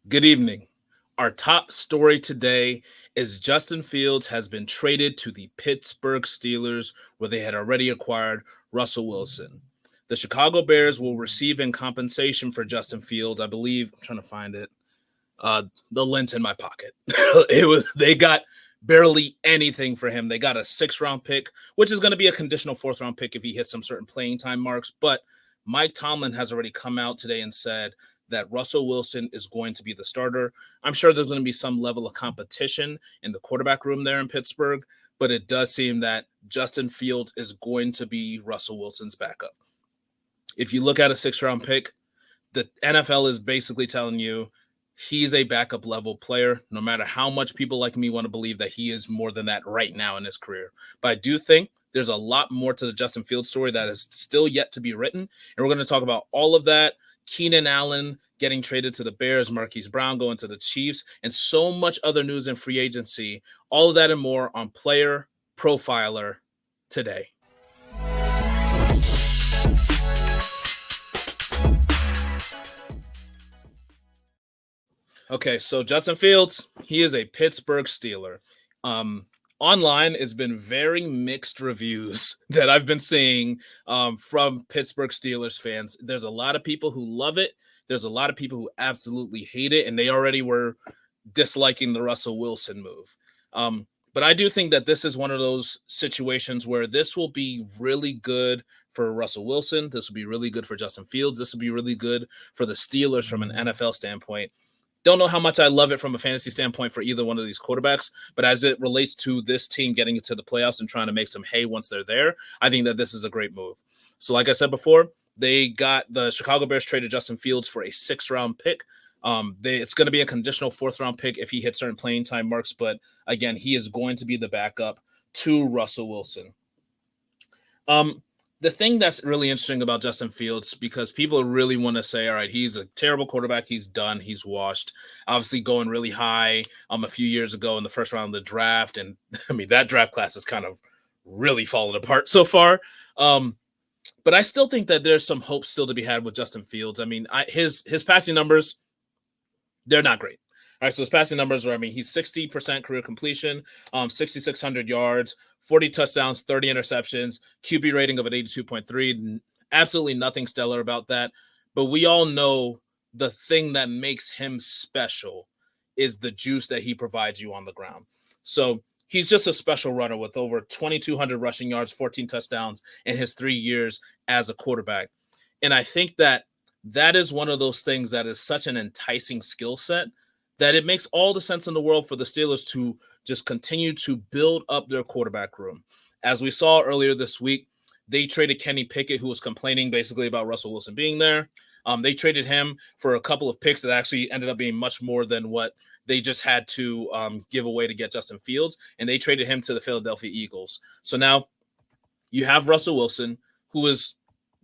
Good evening. Our top story today is Justin Fields has been traded to the Pittsburgh Steelers, where they had already acquired Russell Wilson. The Chicago Bears will receive in compensation for Justin Fields, I believe. I'm trying to find it. The lint in my pocket. They got barely anything for him. They got a 6th-round pick, which is going to be a conditional 4th-round pick if he hits some certain playing time marks. But Mike Tomlin has already come out today and said that Russell Wilson is going to be the starter. I'm sure there's going to be some level of competition in the quarterback room there in Pittsburgh, but it does seem that Justin Fields is going to be Russell Wilson's backup. If you look at a 6th-round pick, the NFL is basically telling you he's a backup level player, no matter how much people like me want to believe that he is more than that right now in his career. But I do think there's a lot more to the Justin Fields story that is still yet to be written. And we're going to talk about all of that. Keenan Allen getting traded to the Bears, Marquise Brown going to the Chiefs, and so much other news in free agency. All of that and more on Player Profiler today. Okay, so Justin Fields, he is a Pittsburgh Steeler. Online, it's been very mixed reviews that I've been seeing from Pittsburgh Steelers fans. There's a lot of people who love it. There's a lot of people who absolutely hate it, and they already were disliking the Russell Wilson move. But I do think that this is one of those situations where this will be really good for Russell Wilson. This will be really good for Justin Fields. This will be really good for the Steelers from an NFL standpoint. Don't know how much I love it from a fantasy standpoint for either one of these quarterbacks, but as it relates to this team getting into the playoffs and trying to make some hay once they're there, I think that this is a great move. So like I said before, they got the Chicago Bears traded Justin Fields for a 6th-round pick. It's going to be a conditional 4th-round pick if he hits certain playing time marks, but again, he is going to be the backup to Russell Wilson. The thing that's really interesting about Justin Fields, because people really want to say, all right, he's a terrible quarterback. He's done. He's washed. Obviously going really high a few years ago in the 1st round of the draft. And I mean, that draft class has kind of really fallen apart so far. But I still think that there's some hope still to be had with Justin Fields. I mean, his passing numbers, they're not great. All right, so his passing numbers are, he's 60% career completion, 6,600 yards, 40 touchdowns, 30 interceptions, QB rating of an 82.3. Absolutely nothing stellar about that. But we all know the thing that makes him special is the juice that he provides you on the ground. So he's just a special runner with over 2,200 rushing yards, 14 touchdowns in his 3 years as a quarterback. And I think that is one of those things that is such an enticing skill set that it makes all the sense in the world for the Steelers to just continue to build up their quarterback room. As we saw earlier this week, they traded Kenny Pickett, who was complaining basically about Russell Wilson being there. They traded him for a couple of picks that actually ended up being much more than what they just had to give away to get Justin Fields, and they traded him to the Philadelphia Eagles. So now you have Russell Wilson, who is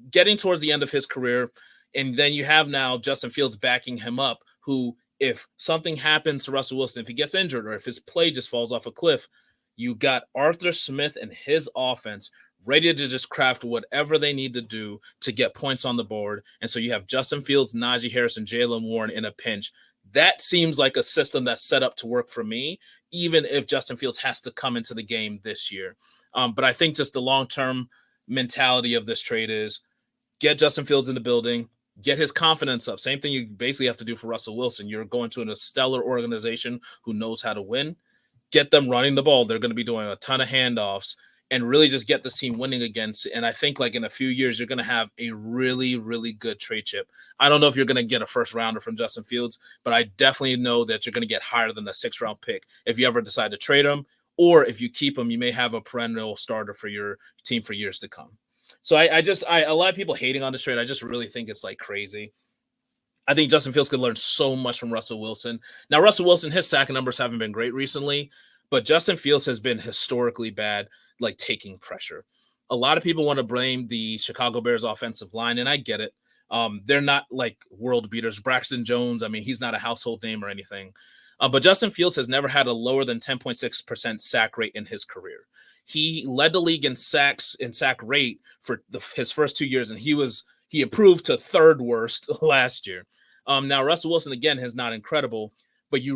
getting towards the end of his career, and then you have now Justin Fields backing him up, who – if something happens to Russell Wilson, if he gets injured or if his play just falls off a cliff, you got Arthur Smith and his offense ready to just craft whatever they need to do to get points on the board. And so you have Justin Fields, Najee Harris, and Jaylen Warren in a pinch. That seems like a system that's set up to work for me, even if Justin Fields has to come into the game this year. But I think just the long-term mentality of this trade is get Justin Fields in the building, get his confidence up. Same thing you basically have to do for Russell Wilson. You're going to a stellar organization who knows how to win. Get them running the ball. They're going to be doing a ton of handoffs and really just get this team winning again. And I think like in a few years, you're going to have a really, really good trade chip. I don't know if you're going to get a 1st rounder from Justin Fields, but I definitely know that you're going to get higher than the 6th-round pick if you ever decide to trade him, or if you keep him, you may have a perennial starter for your team for years to come. So I a lot of people hating on this trade, I just really think it's like crazy. I think Justin Fields could learn so much from Russell Wilson. Now, Russell Wilson, his sack numbers haven't been great recently, but Justin Fields has been historically bad, like taking pressure. A lot of people want to blame the Chicago Bears offensive line, and I get it. They're not like world beaters. Braxton Jones, he's not a household name or anything. But Justin Fields has never had a lower than 10.6% sack rate in his career. He led the league in sacks and sack rate for his first 2 years, and he improved to 3rd worst last year. Now Russell Wilson again is not incredible, but you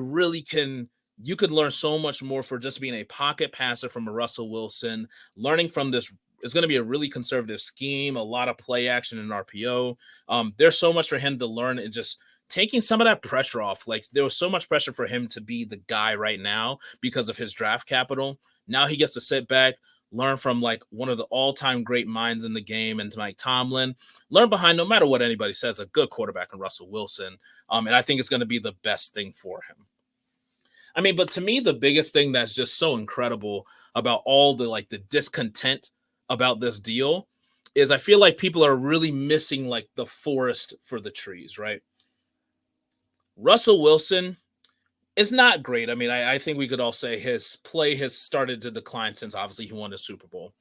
could learn so much more for just being a pocket passer from a Russell Wilson. Learning from this is going to be a really conservative scheme, a lot of play action and RPO. There's so much for him to learn, and just taking some of that pressure off. Like, there was so much pressure for him to be the guy right now because of his draft capital. Now he gets to sit back, learn from like one of the all-time great minds in the game, and Mike Tomlin, learn behind, no matter what anybody says, a good quarterback in Russell Wilson. And I think it's going to be the best thing for him. I mean, but to me, the biggest thing that's just so incredible about all the discontent about this deal is I feel like people are really missing like the forest for the trees, right? Russell Wilson is not great. I mean, I think we could all say his play has started to decline since obviously he won the Super Bowl.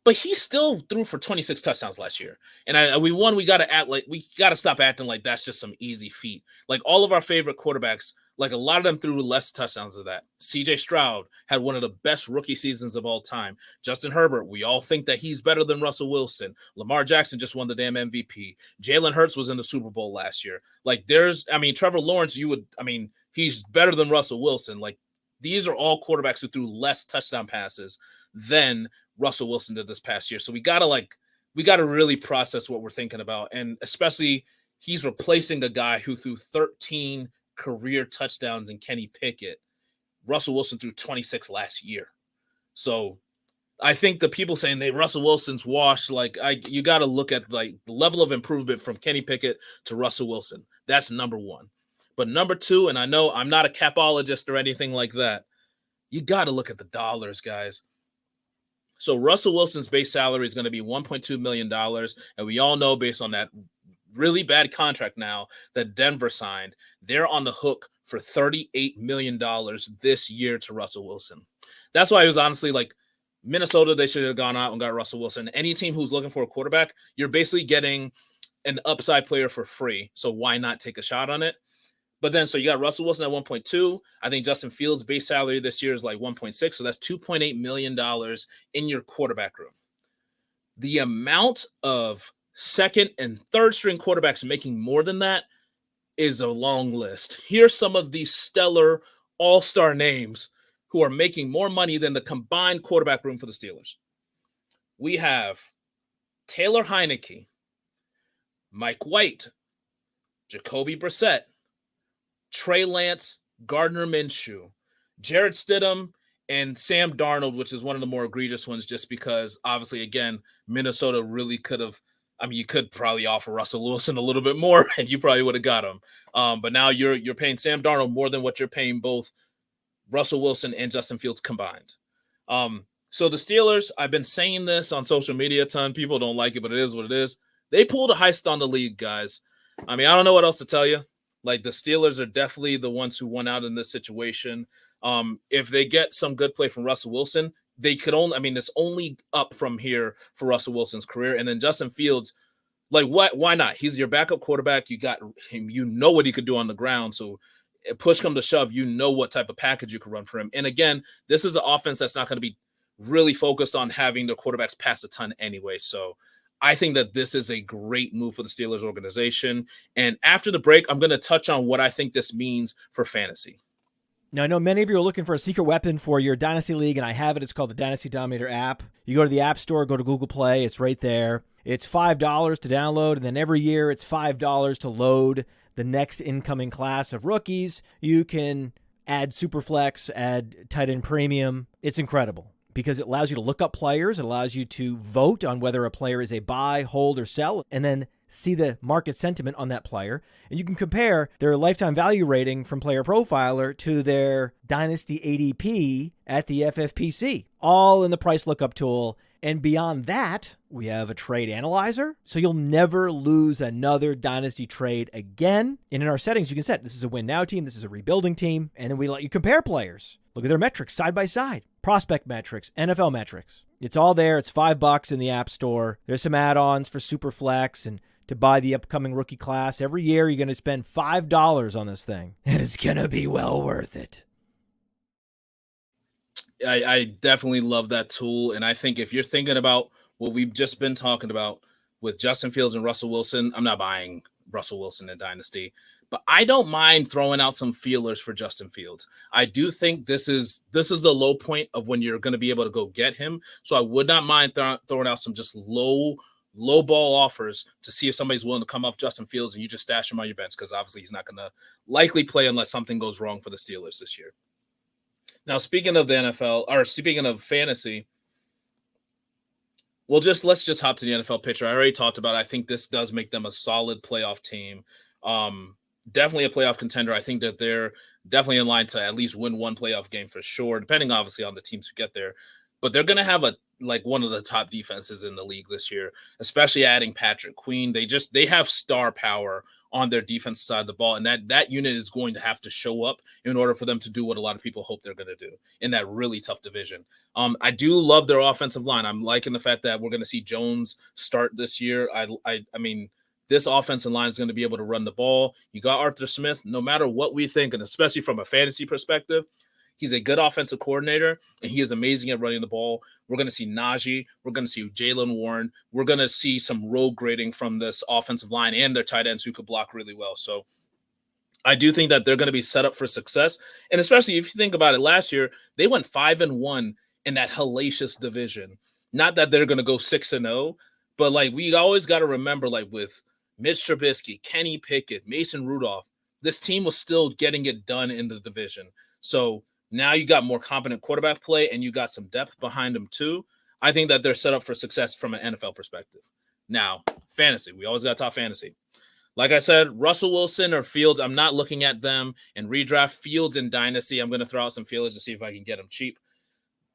But he still threw for 26 touchdowns last year. And we got to stop acting like that's just some easy feat. Like, all of our favorite quarterbacks, like, a lot of them threw less touchdowns than that. CJ Stroud had one of the best rookie seasons of all time. Justin Herbert, we all think that he's better than Russell Wilson. Lamar Jackson just won the damn MVP. Jalen Hurts was in the Super Bowl last year. Like, Trevor Lawrence, he's better than Russell Wilson. Like, these are all quarterbacks who threw less touchdown passes than Russell Wilson did this past year. So we gotta really process what we're thinking about. And especially, he's replacing a guy who threw 13 career touchdowns in Kenny Pickett. Russell Wilson threw 26 last year. So I think the people saying Russell Wilson's washed, you got to look at like the level of improvement from Kenny Pickett to Russell Wilson. That's number one. But number two, and I know I'm not a capologist or anything like that, you got to look at the dollars, guys. So Russell Wilson's base salary is going to be $1.2 million. And we all know, based on that really bad contract now that Denver signed, they're on the hook for $38 million this year to Russell Wilson. That's why it was honestly like Minnesota, they should have gone out and got Russell Wilson. Any team who's looking for a quarterback, you're basically getting an upside player for free. So why not take a shot on it? But then, so you got Russell Wilson at 1.2. I think Justin Fields' base salary this year is like 1.6. So that's $2.8 million in your quarterback room. The amount of second and third string quarterbacks making more than that is a long list. Here's some of these stellar all-star names who are making more money than the combined quarterback room for the Steelers. We have Taylor Heineke, Mike White, Jacoby Brissett, Trey Lance, Gardner Minshew, Jarrett Stidham, and Sam Darnold, which is one of the more egregious ones just because, obviously, again, Minnesota really could have – I mean, you could probably offer Russell Wilson a little bit more, and you probably would have got him. But now you're paying Sam Darnold more than what you're paying both Russell Wilson and Justin Fields combined. So the Steelers, I've been saying this on social media a ton. People don't like it, but it is what it is. They pulled a heist on the league, guys. I mean, I don't know what else to tell you. Like, the Steelers are definitely the ones who won out in this situation. If they get some good play from Russell Wilson, they could only, I mean, it's only up from here for Russell Wilson's career. And then Justin Fields, like, why not? He's your backup quarterback. You got him. You know what he could do on the ground. So push come to shove, you know what type of package you could run for him. And again, this is an offense that's not going to be really focused on having the quarterbacks pass a ton anyway. So I think that this is a great move for the Steelers organization. And after the break, I'm going to touch on what I think this means for fantasy. Now, I know many of you are looking for a secret weapon for your Dynasty League, and I have it. It's called the Dynasty Dominator app. You go to the App Store, go to Google Play. It's right there. It's $5 to download, and then every year it's $5 to load the next incoming class of rookies. You can add superflex, add tight end premium. It's incredible because it allows you to look up players. It allows you to vote on whether a player is a buy, hold, or sell, and then see the market sentiment on that player. And you can compare their lifetime value rating from PlayerProfiler to their Dynasty ADP at the FFPC, all in the price lookup tool. And beyond that, we have a trade analyzer, so you'll never lose another Dynasty trade again. And in our settings, you can set this is a win now team, this is a rebuilding team, and then we let you compare players. Look at their metrics side by side, prospect metrics, NFL metrics. It's all there. It's $5 in the App Store. There's some add-ons for Superflex and to buy the upcoming rookie class. Every year, you're going to spend $5 on this thing, and it's going to be well worth it. I definitely love that tool, and I think if you're thinking about what we've just been talking about with Justin Fields and Russell Wilson, I'm not buying Russell Wilson in Dynasty. But I don't mind throwing out some feelers for Justin Fields. I do think this is the low point of when you're going to be able to go get him. So I would not mind throwing out some just low ball offers to see if somebody's willing to come off Justin Fields and you just stash him on your bench, because obviously he's not going to likely play unless something goes wrong for the Steelers this year. Now, speaking of the NFL, or speaking of fantasy, let's just hop to the NFL picture. I already talked about it. I think this does make them a solid playoff team. Definitely a playoff contender. I think that they're definitely in line to at least win one playoff game for sure, depending obviously on the teams who get there. But they're going to have one of the top defenses in the league this year, especially adding Patrick Queen. They have star power on their defense side of the ball, and that unit is going to have to show up in order for them to do what a lot of people hope they're going to do in that really tough division. I do love their offensive line. I'm liking the fact that we're going to see Jones start this year. I mean, this offensive line is going to be able to run the ball. You got Arthur Smith. No matter what we think, and especially from a fantasy perspective, he's a good offensive coordinator, and he is amazing at running the ball. We're going to see Najee. We're going to see Jaylen Warren. We're going to see some road grading from this offensive line and their tight ends who could block really well. So I do think that they're going to be set up for success. And especially if you think about it, last year, they went 5-1 in that hellacious division. Not that they're going to go 6-0, but we always got to remember, with Mitch Trubisky, Kenny Pickett, Mason Rudolph, this team was still getting it done in the division. So now you got more competent quarterback play and you got some depth behind them too. I think that they're set up for success from an NFL perspective. Now, fantasy. We always got to talk fantasy. Like I said, Russell Wilson or Fields, I'm not looking at them and redraft. Fields in Dynasty. I'm going to throw out some feelers to see if I can get them cheap.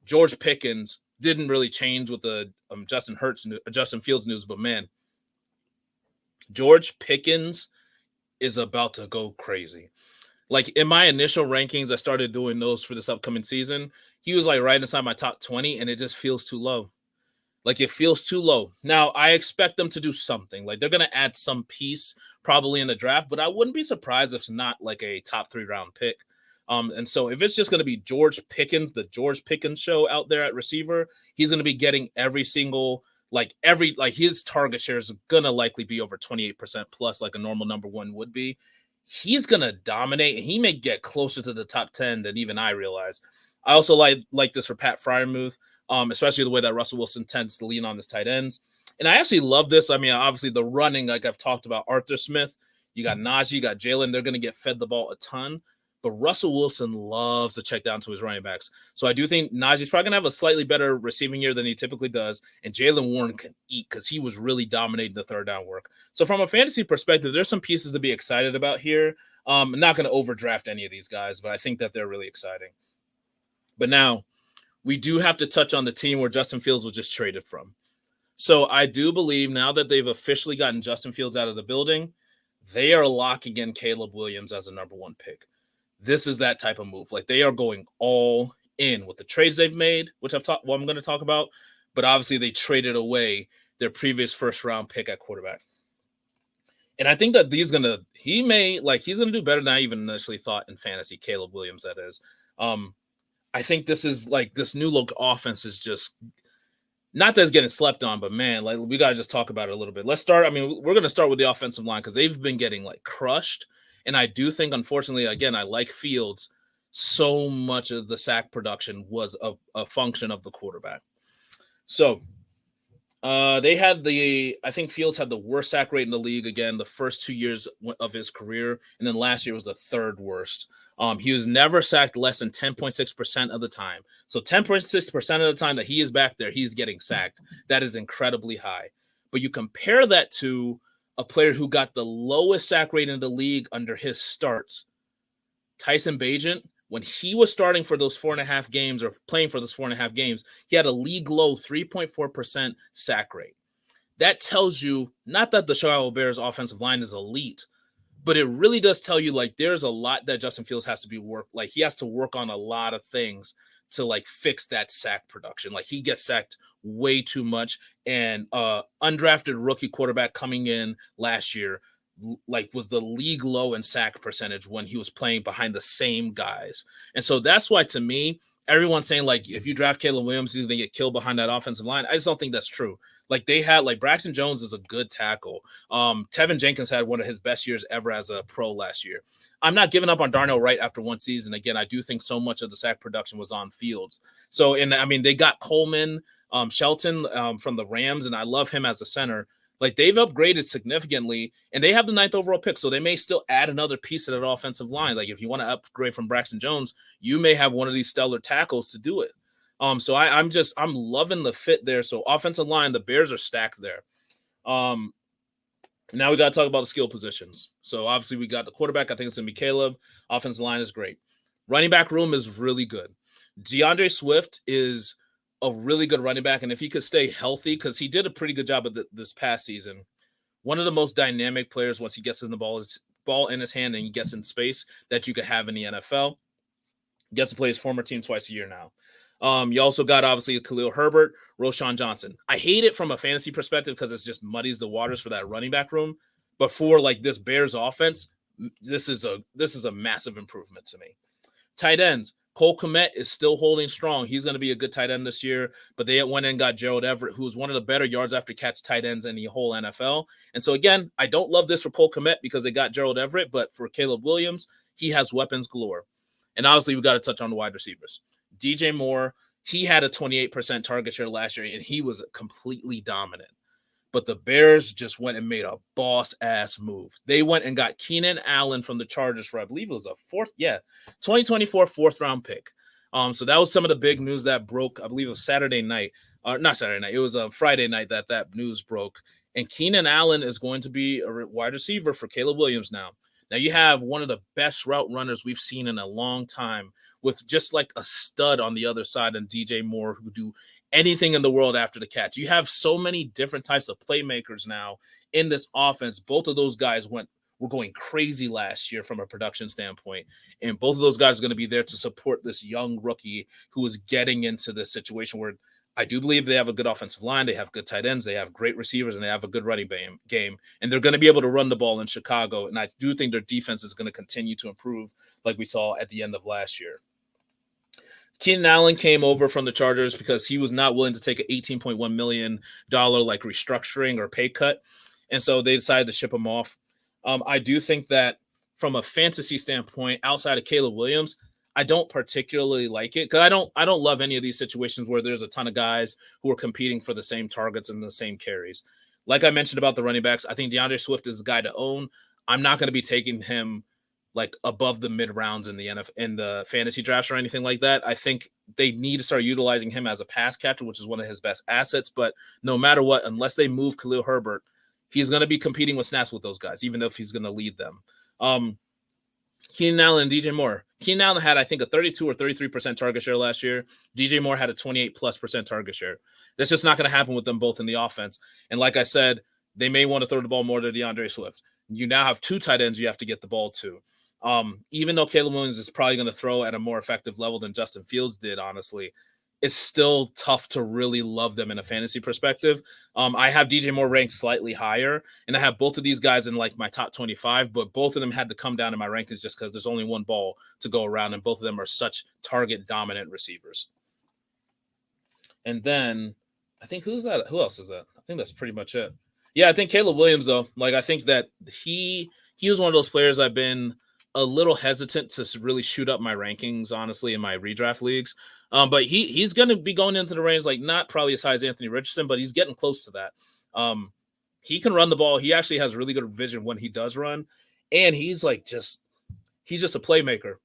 George Pickens didn't really change with the Justin Fields news, but man, George Pickens is about to go crazy. In my initial rankings, I started doing those for this upcoming season. He was right inside my top 20, and it just feels too low. It feels too low. Now, I expect them to do something. They're going to add some piece probably in the draft, but I wouldn't be surprised if it's not a top 3 round pick. And so if it's just going to be George Pickens, the George Pickens show out there at receiver, he's going to be getting every single his target share is going to likely be over 28% plus a normal number one would be. He's going to dominate, and he may get closer to the top 10 than even I realize. I also like this for Pat Freiermuth, especially the way that Russell Wilson tends to lean on his tight ends. And I actually love this. I mean, obviously the running, like I've talked about, Arthur Smith, you got Najee, you got Jalen. They're going to get fed the ball a ton. But Russell Wilson loves to check down to his running backs. So I do think Najee's probably going to have a slightly better receiving year than he typically does. And Jaylen Warren can eat because he was really dominating the third down work. So from a fantasy perspective, there's some pieces to be excited about here. I'm not going to overdraft any of these guys, but I think that they're really exciting. But now we do have to touch on the team where Justin Fields was just traded from. So I do believe now that they've officially gotten Justin Fields out of the building, they are locking in Caleb Williams as a number one pick. This is that type of move. They are going all in with the trades they've made, which I'm going to talk about. But obviously they traded away their previous first round pick at quarterback. And I think that he's going to do better than I even initially thought in fantasy. Caleb Williams, that is. I think this is this new look offense is just not that it's getting slept on, but man, we got to just talk about it a little bit. Let's start. I mean, we're going to start with the offensive line because they've been getting crushed. And I do think, unfortunately, again, I like Fields. So much of the sack production was a function of the quarterback. So I think Fields had the worst sack rate in the league again the first 2 years of his career. And then last year was the third worst. He was never sacked less than 10.6% of the time. So 10.6% of the time that he is back there, he's getting sacked. That is incredibly high. But you compare that to a player who got the lowest sack rate in the league under his starts, Tyson Bagent, when he was starting for those 4.5 games or playing for those 4.5 games, he had a league low 3.4% sack rate. That tells you not that the Chicago Bears offensive line is elite, but it really does tell you there's a lot that Justin Fields has to be he has to work on a lot of things to fix that sack production. He gets sacked way too much, and undrafted rookie quarterback coming in last year was the league low in sack percentage when he was playing behind the same guys. And so that's why, to me, everyone's saying like if you draft Caleb Williams, he's gonna get killed behind that offensive line. I just don't think that's true. Like they had like Braxton Jones is a good tackle. Tevin Jenkins had one of his best years ever as a pro last year. I'm not giving up on Darnell Wright after one season. Again, I do think so much of the sack production was on Fields. So, and I mean, they got Coleman, Shelton from the Rams, and I love him as a center. Like they've upgraded significantly, and they have the 9th overall pick, so they may still add another piece to that offensive line. Like if you want to upgrade from Braxton Jones, you may have one of these stellar tackles to do it. So I'm loving the fit there. So offensive line, the Bears are stacked there. Now we got to talk about the skill positions. So obviously we got the quarterback. I think it's going to be Caleb. Offensive line is great. Running back room is really good. DeAndre Swift is a really good running back. And if he could stay healthy, because he did a pretty good job of this past season, one of the most dynamic players once he gets in the ball in his hand and he gets in space that you could have in the NFL. Gets to play his former team twice a year now. You also got obviously Khalil Herbert, Roschon Johnson. I hate it from a fantasy perspective because it just muddies the waters for that running back room. But for like this Bears offense, this is a massive improvement to me. Tight ends, Cole Kmet is still holding strong. He's going to be a good tight end this year, but they went and got Gerald Everett, who's one of the better yards after catch tight ends in the whole NFL. And so again, I don't love this for Cole Kmet because they got Gerald Everett, but for Caleb Williams, he has weapons galore. And obviously we got to touch on the wide receivers. DJ Moore, he had a 28% target share last year, and he was completely dominant. But the Bears just went and made a boss-ass move. They went and got Keenan Allen from the Chargers for, I believe it was 2024 4th-round pick. So that was some of the big news that broke. I believe it was Saturday night. Not Saturday night. It was a Friday night that news broke. And Keenan Allen is going to be a wide receiver for Caleb Williams now. Now you have one of the best route runners we've seen in a long time with just like a stud on the other side and DJ Moore who do anything in the world after the catch. You have so many different types of playmakers now in this offense. Both of those guys were going crazy last year from a production standpoint. And both of those guys are going to be there to support this young rookie who is getting into this situation where I do believe they have a good offensive line. They have good tight ends. They have great receivers, and they have a good running game. And they're going to be able to run the ball in Chicago. And I do think their defense is going to continue to improve like we saw at the end of last year. Keenan Allen came over from the Chargers because he was not willing to take an $18.1 million like restructuring or pay cut. And so they decided to ship him off. I do think that from a fantasy standpoint, outside of Caleb Williams, I don't particularly like it because I don't love any of these situations where there's a ton of guys who are competing for the same targets and the same carries. Like I mentioned about the running backs, I think DeAndre Swift is the guy to own. I'm not going to be taking him like above the mid rounds in the fantasy drafts or anything like that. I think they need to start utilizing him as a pass catcher, which is one of his best assets. But no matter what, unless they move Khalil Herbert, he's going to be competing with snaps with those guys, even if he's going to lead them. Keenan Allen and DJ Moore. Keenan Allen had, I think, a 32 or 33% target share last year. DJ Moore had a 28+% target share. That's just not going to happen with them both in the offense. And like I said, they may want to throw the ball more to DeAndre Swift. You now have two tight ends you have to get the ball to. Even though Caleb Williams is probably going to throw at a more effective level than Justin Fields did, honestly, it's still tough to really love them in a fantasy perspective. I have DJ Moore ranked slightly higher, and I have both of these guys in like my top 25, but both of them had to come down in my rankings just because there's only one ball to go around, and both of them are such target-dominant receivers. And then I think who else is that? I think that's pretty much it. Yeah, I think Caleb Williams, though, like I think that he was one of those players I've been a little hesitant to really shoot up my rankings, honestly, in my redraft leagues. But he's going to be going into the range, like not probably as high as Anthony Richardson, but he's getting close to that. He can run the ball. He actually has really good vision when he does run. And he's just a playmaker.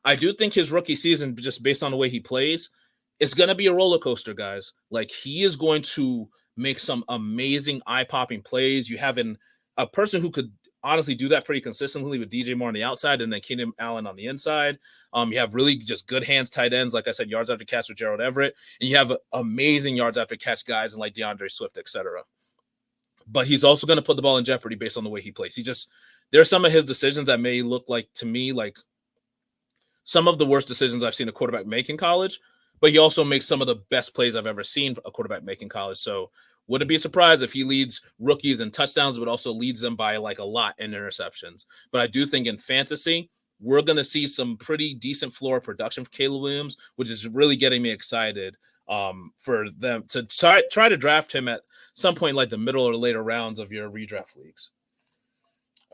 I do think his rookie season, just based on the way he plays, is going to be a roller coaster, guys. Like he is going to make some amazing eye-popping plays. You have a person who could honestly do that pretty consistently with DJ Moore on the outside and then Keenan Allen on the inside. You have really just good hands tight ends, like I said, yards after catch with Gerald Everett, and you have amazing yards after catch guys and like DeAndre Swift, etc. But he's also going to put the ball in jeopardy based on the way he plays. There's some of his decisions that may look like to me like some of the worst decisions I've seen a quarterback make in college, but he also makes some of the best plays I've ever seen a quarterback make in college. So wouldn't be surprised if he leads rookies in touchdowns, but also leads them by like a lot in interceptions. But I do think in fantasy, we're going to see some pretty decent floor production for Caleb Williams, which is really getting me excited for them to try to draft him at some point, like the middle or later rounds of your redraft leagues.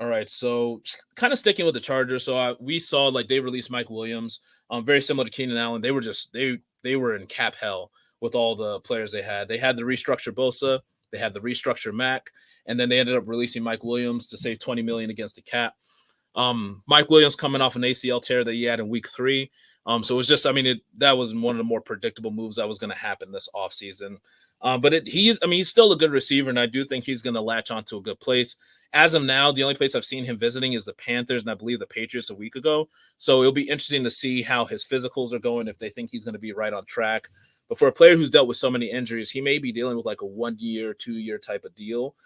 All right, so kind of sticking with the Chargers. So we saw like they released Mike Williams, very similar to Keenan Allen. They were just they were in cap hell with all the players they had. They had the restructure Bosa, they had the restructure Mac, and then they ended up releasing Mike Williams to save $20 million against the cap. Mike Williams coming off an ACL tear that he had in week 3. So it was just, I mean, that was one of the more predictable moves that was going to happen this offseason. But he's still a good receiver, and I do think he's going to latch onto a good place. As of now, the only place I've seen him visiting is the Panthers, and I believe the Patriots a week ago. So it'll be interesting to see how his physicals are going, if they think he's going to be right on track. But for a player who's dealt with so many injuries, he may be dealing with like a 1-year, 2-year type of deal,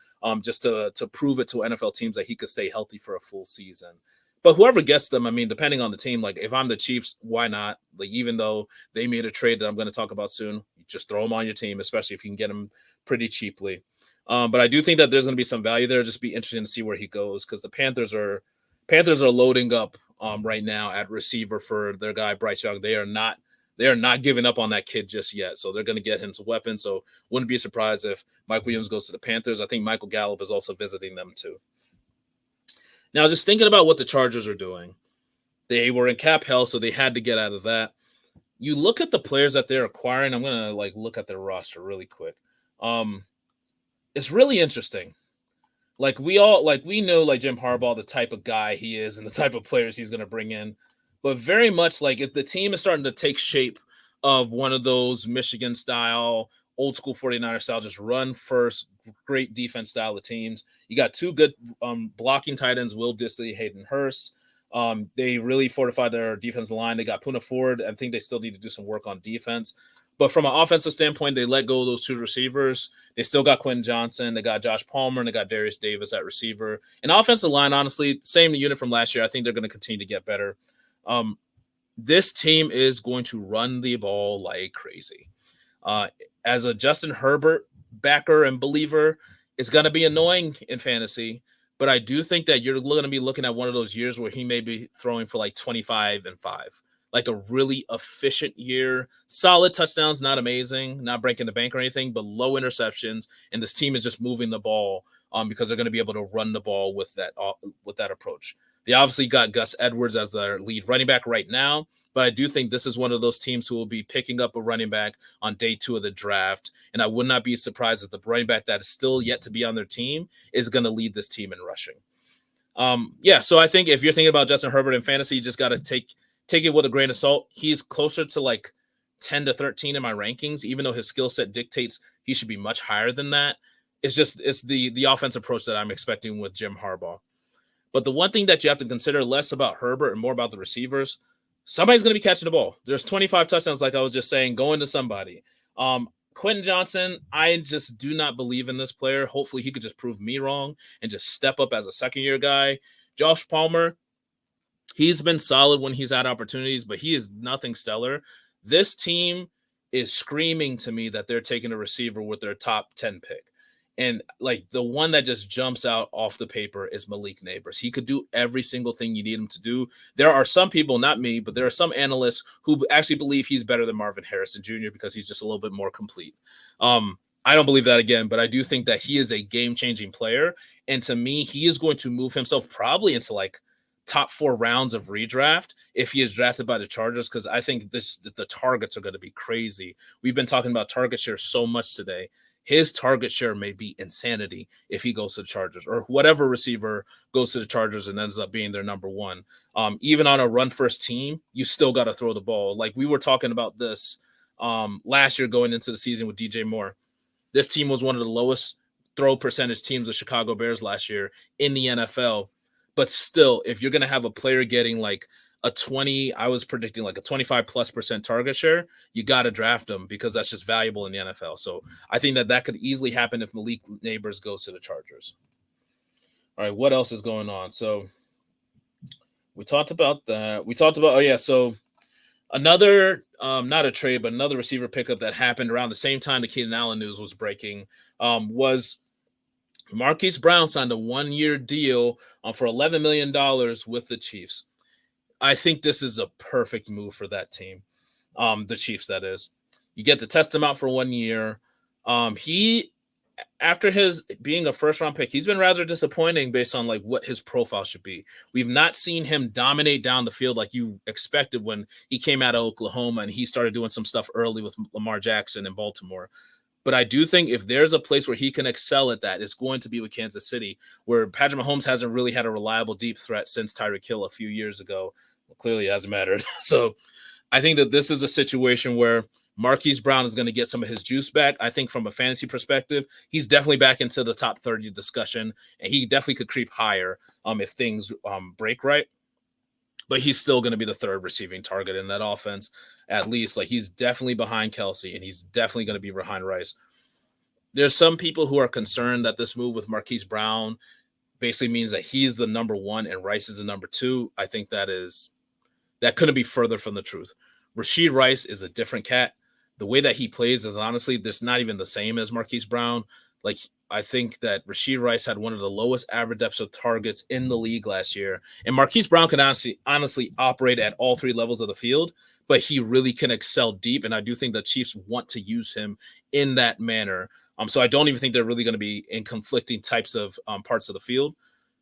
just to prove it to NFL teams that he could stay healthy for a full season. But whoever gets them, I mean, depending on the team, like if I'm the Chiefs, why not? Like even though they made a trade that I'm going to talk about soon, you just throw them on your team, especially if you can get them pretty cheaply. But I do think that there's going to be some value there. Just be interesting to see where he goes, because the Panthers are loading up right now at receiver for their guy Bryce Young. They are not giving up on that kid just yet. So they're going to get him some weapons. So wouldn't be surprised if Mike Williams goes to the Panthers. I think Michael Gallup is also visiting them too. Now, just thinking about what the Chargers are doing, they were in cap hell, so they had to get out of that. You look at the players that they're acquiring. I'm going to look at their roster really quick. It's really interesting. We know Jim Harbaugh, the type of guy he is and the type of players he's going to bring in. But very much if the team is starting to take shape of one of those Michigan style, old school 49er style, just run first, great defense style of teams. You got 2 good blocking tight ends, Will Dissly, Hayden Hurst. They really fortified their defensive line. They got Poona Ford. I think they still need to do some work on defense. But from an offensive standpoint, they let go of those 2 receivers. They still got Quentin Johnson. They got Josh Palmer, and they got Darius Davis at receiver. And offensive line, honestly, same unit from last year. I think they're going to continue to get better. This team is going to run the ball like crazy. As a Justin Herbert backer and believer, it's going to be annoying in fantasy. But I do think that you're going to be looking at one of those years where he may be throwing for 25 and 5. Like a really efficient year, solid touchdowns, not amazing, not breaking the bank or anything, but low interceptions. And this team is just moving the ball because they're going to be able to run the ball with that approach. They obviously got Gus Edwards as their lead running back right now, but I do think this is one of those teams who will be picking up a running back on day 2 of the draft. And I would not be surprised if the running back that is still yet to be on their team is going to lead this team in rushing. So I think if you're thinking about Justin Herbert in fantasy, you just got to take it with a grain of salt. He's closer to 10 to 13 in my rankings, even though his skill set dictates he should be much higher than that. It's the offense approach that I'm expecting with Jim Harbaugh. But the one thing that you have to consider, less about Herbert and more about the receivers, somebody's going to be catching the ball. There's 25 touchdowns, like I was just saying, going to somebody. Quentin Johnson, I just do not believe in this player. Hopefully he could just prove me wrong and just step up as a second-year guy. Josh Palmer, he's been solid when he's had opportunities, but he is nothing stellar. This team is screaming to me that they're taking a receiver with their top 10 pick. And the one that just jumps out off the paper is Malik Neighbors. He could do every single thing you need him to do. There are some people, not me, but there are some analysts who actually believe he's better than Marvin Harrison Jr. because he's just a little bit more complete. I don't believe that again, but I do think that he is a game-changing player. And to me, he is going to move himself probably into top 4 rounds of redraft if he is drafted by the Chargers, because I think the targets are going to be crazy. We've been talking about target share so much today. His target share may be insanity if he goes to the Chargers, or whatever receiver goes to the Chargers and ends up being their number 1. Even on a run-first team, you still got to throw the ball. We were talking about this last year going into the season with DJ Moore. This team was one of the lowest throw percentage teams of Chicago Bears last year in the NFL. But still, if you're going to have a player getting a 20, I was predicting a 25+% target share, you got to draft them because that's just valuable in the NFL. So I think that could easily happen if Malik Neighbors goes to the Chargers. All right, what else is going on? So we talked about that. So another, not a trade, but another receiver pickup that happened around the same time the Keenan Allen news was breaking was Marquise Brown signed a 1-year deal for $11 million with the Chiefs. I think this is a perfect move for that team. The Chiefs, that is. You get to test him out for 1 year. He, after his being a first round pick, he's been rather disappointing based on like what his profile should be. We've not seen him dominate down the field like you expected when he came out of Oklahoma and he started doing some stuff early with Lamar Jackson in Baltimore. But I do think if there's a place where he can excel at that, it's going to be with Kansas City, where Patrick Mahomes hasn't really had a reliable deep threat since Tyreek Hill a few years ago. Well, clearly it hasn't mattered. So I think that this is a situation where Marquise Brown is going to get some of his juice back. I think from a fantasy perspective, he's definitely back into the top 30 discussion, and he definitely could creep higher if things break right. But he's still going to be the third receiving target in that offense, at least. Like, he's definitely behind Kelsey, and he's definitely going to be behind Rice. There's some people who are concerned that this move with Marquise Brown basically means that he's the number one and Rice is the number two. I think that couldn't be further from the truth. Rashid Rice is a different cat. The way that he plays is honestly, there's not even the same as Marquise Brown. Like, I think that Rashid Rice had one of the lowest average depths of targets in the league last year. And Marquise Brown can honestly operate at all three levels of the field, but he really can excel deep. And I do think the Chiefs want to use him in that manner. So I don't even think they're really going to be in conflicting types of parts of the field.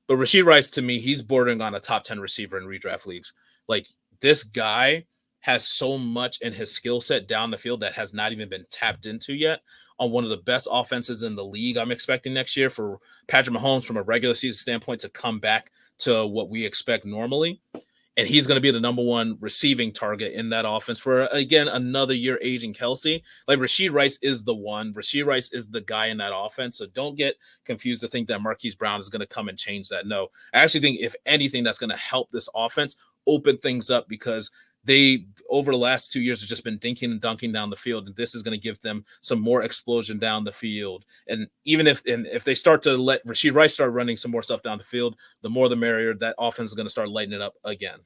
But Rashid Rice, to me, he's bordering on a top 10 receiver in redraft leagues. Like, this guy has so much in his skill set down the field that has not even been tapped into yet on one of the best offenses in the league. I'm expecting next year for Patrick Mahomes from a regular season standpoint to come back to what we expect normally. And he's going to be the number one receiving target in that offense for, again, another year aging Kelsey. Like, Rashid Rice is the one. Rashid Rice is the guy in that offense. So don't get confused to think that Marquise Brown is going to come and change that. No, I actually think if anything, that's going to help this offense open things up, because they, over the last 2 years, have just been dinking and dunking down the field, and this is going to give them some more explosion down the field. And even if they start to let Rashid Rice start running some more stuff down the field, the more the merrier. That offense is going to start lighting it up again.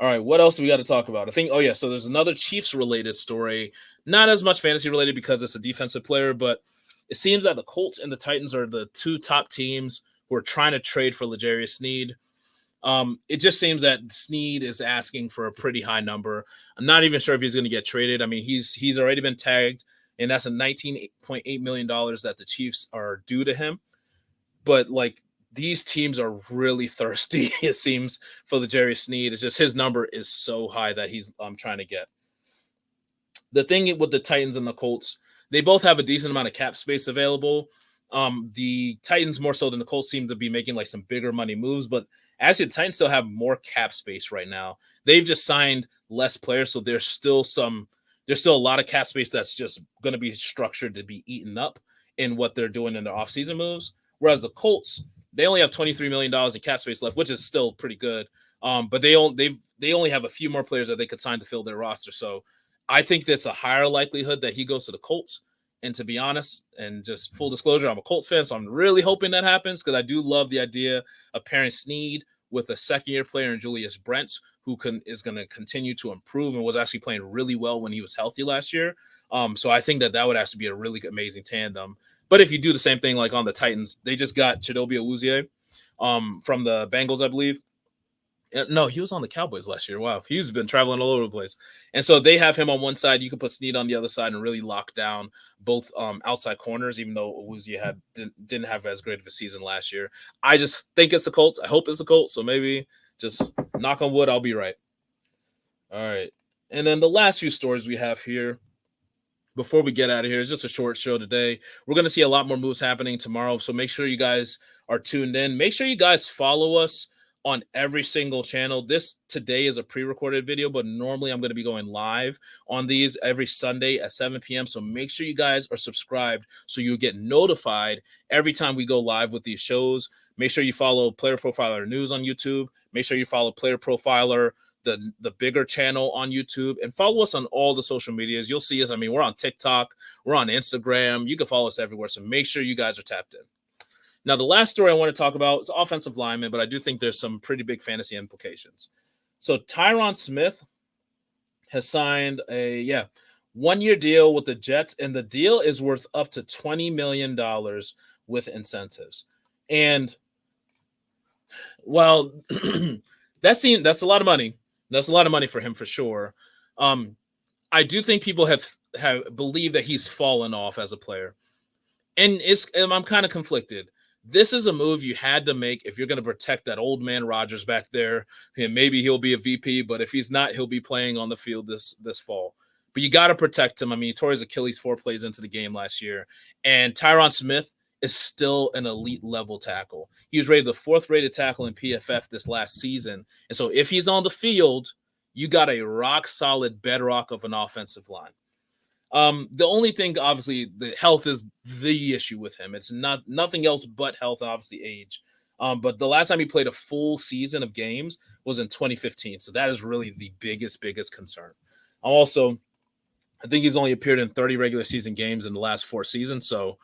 All right, what else do we got to talk about? I think, so there's another Chiefs-related story, not as much fantasy-related because it's a defensive player, but it seems that the Colts and the Titans are the two top teams who are trying to trade for L'Jarius Sneed. It just seems that Sneed is asking for a pretty high number. I'm not even sure if he's going to get traded. I mean, he's already been tagged, and that's a $19.8 million that the Chiefs are due to him. But, like, these teams are really thirsty, it seems, for L'Jarius Sneed. It's just his number is so high that he's trying to get. The thing with the Titans and the Colts, they both have a decent amount of cap space available. The Titans more so than the Colts seem to be making like some bigger money moves, but actually the Titans still have more cap space right now. They've just signed less players, so there's still a lot of cap space that's just going to be structured to be eaten up in what they're doing in their offseason moves. Whereas the Colts, they only have $23 million in cap space left, which is still pretty good. But they only have a few more players that they could sign to fill their roster. So I think that's a higher likelihood that he goes to the Colts. And to be honest, and just full disclosure, I'm a Colts fan, so I'm really hoping that happens, because I do love the idea of pairing Sneed with a second-year player in Julius Brents, who is going to continue to improve and was actually playing really well when he was healthy last year. So I think that would actually be a really amazing tandem. But if you do the same thing like on the Titans, they just got Chidobe Awuzie from the Bengals, I believe. No, he was on the Cowboys last year. Wow, he's been traveling all over the place. And so they have him on one side. You can put Sneed on the other side and really lock down both outside corners, even though Awuzie didn't have as great of a season last year. I just think it's the Colts. I hope it's the Colts. So maybe just knock on wood, I'll be right. All right. And then the last few stories we have here before we get out of here is just a short show today. We're going to see a lot more moves happening tomorrow. So make sure you guys are tuned in. Make sure you guys follow us on every single channel. This today is a pre-recorded video, but normally I'm going to be going live on these every Sunday at 7 p.m. So make sure you guys are subscribed so you get notified every time we go live with these shows. Make sure you follow Player Profiler News on YouTube. Make sure you follow Player Profiler, the bigger channel on YouTube, and follow us on all the social medias. You'll see us. I mean, we're on TikTok. We're on Instagram. You can follow us everywhere. So make sure you guys are tapped in. Now, the last story I want to talk about is offensive lineman, but I do think there's some pretty big fantasy implications. So Tyron Smith has signed a 1-year deal with the Jets, and the deal is worth up to $20 million with incentives. And while that that's a lot of money. That's a lot of money for him for sure. I do think people have believed that he's fallen off as a player, and I'm kind of conflicted. This is a move you had to make if you're going to protect that old man Rodgers back there. And maybe he'll be a VP, but if he's not, he'll be playing on the field this fall. But you got to protect him. I mean, he tore his Achilles 4 plays into the game last year. And Tyron Smith is still an elite level tackle. He was rated the 4th rated tackle in PFF this last season. And so if he's on the field, you got a rock solid bedrock of an offensive line. The only thing, obviously, the health is the issue with him. It's nothing else but health, obviously age. But the last time he played a full season of games was in 2015. So that is really the biggest concern. Also, I think he's only appeared in 30 regular season games in the last 4 seasons. So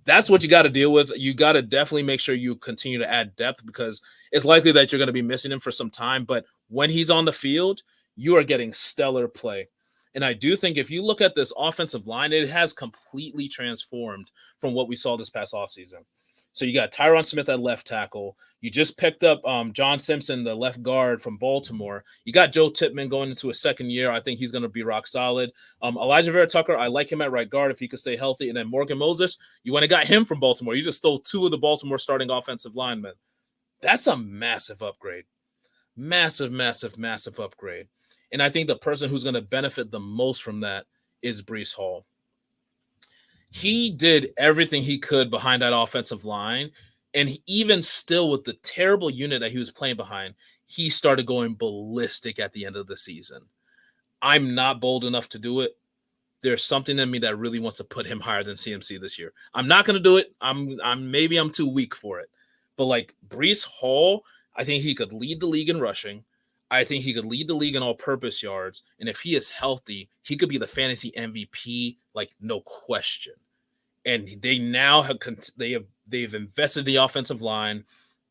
that's what you got to deal with. You got to definitely make sure you continue to add depth because it's likely that you're going to be missing him for some time. But when he's on the field, you are getting stellar play. And I do think if you look at this offensive line, it has completely transformed from what we saw this past offseason. So you got Tyron Smith at left tackle. You just picked up John Simpson, the left guard from Baltimore. You got Joe Tippmann going into a second year. I think he's going to be rock solid. Elijah Vera-Tucker, I like him at right guard if he could stay healthy. And then Morgan Moses, you went and got him from Baltimore. You just stole 2 of the Baltimore starting offensive linemen. That's a massive upgrade. Massive upgrade. And I think the person who's going to benefit the most from that is Breece Hall. He did everything he could behind that offensive line. And even still with the terrible unit that he was playing behind, he started going ballistic at the end of the season. I'm not bold enough to do it. There's something in me that really wants to put him higher than CMC this year. I'm not going to do it. Maybe I'm too weak for it. But like Breece Hall, I think he could lead the league in rushing. I think he could lead the league in all-purpose yards. And if he is healthy, he could be the fantasy MVP, like no question. And they now have they've invested in the offensive line.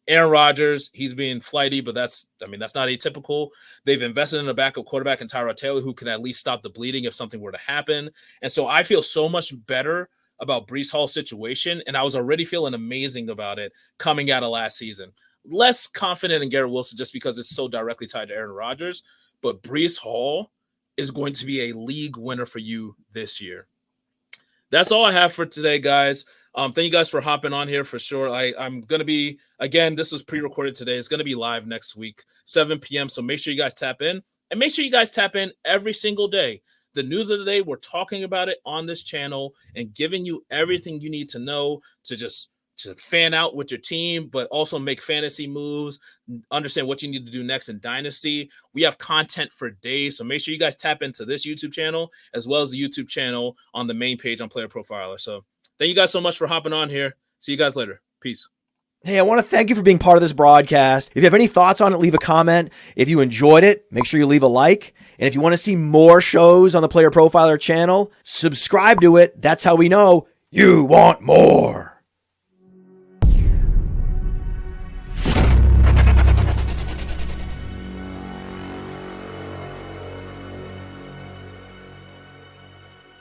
Aaron Rodgers, he's being flighty, but that's not atypical. They've invested in a backup quarterback in Tyrod Taylor who can at least stop the bleeding if something were to happen. And so I feel so much better about Breece Hall's situation, and I was already feeling amazing about it coming out of last season. Less confident in Garrett Wilson just because it's so directly tied to Aaron Rodgers, but Breece Hall is going to be a league winner for you this year. That's all I have for today, guys. Thank you guys for hopping on here for sure. I'm going to be, again, this was pre-recorded today. It's going to be live next week, 7 p.m. So make sure you guys tap in, and make sure you guys tap in every single day. The news of the day, we're talking about it on this channel and giving you everything you need to know to fan out with your team, but also make fantasy moves, understand what you need to do next in Dynasty. We have content for days, so make sure you guys tap into this YouTube channel as well as the YouTube channel on the main page on Player Profiler. So thank you guys so much for hopping on here. See you guys later. Peace. Hey, I want to thank you for being part of this broadcast. If you have any thoughts on it, leave a comment. If you enjoyed it, make sure you leave a like. And if you want to see more shows on the Player Profiler channel, subscribe to it. That's how we know you want more.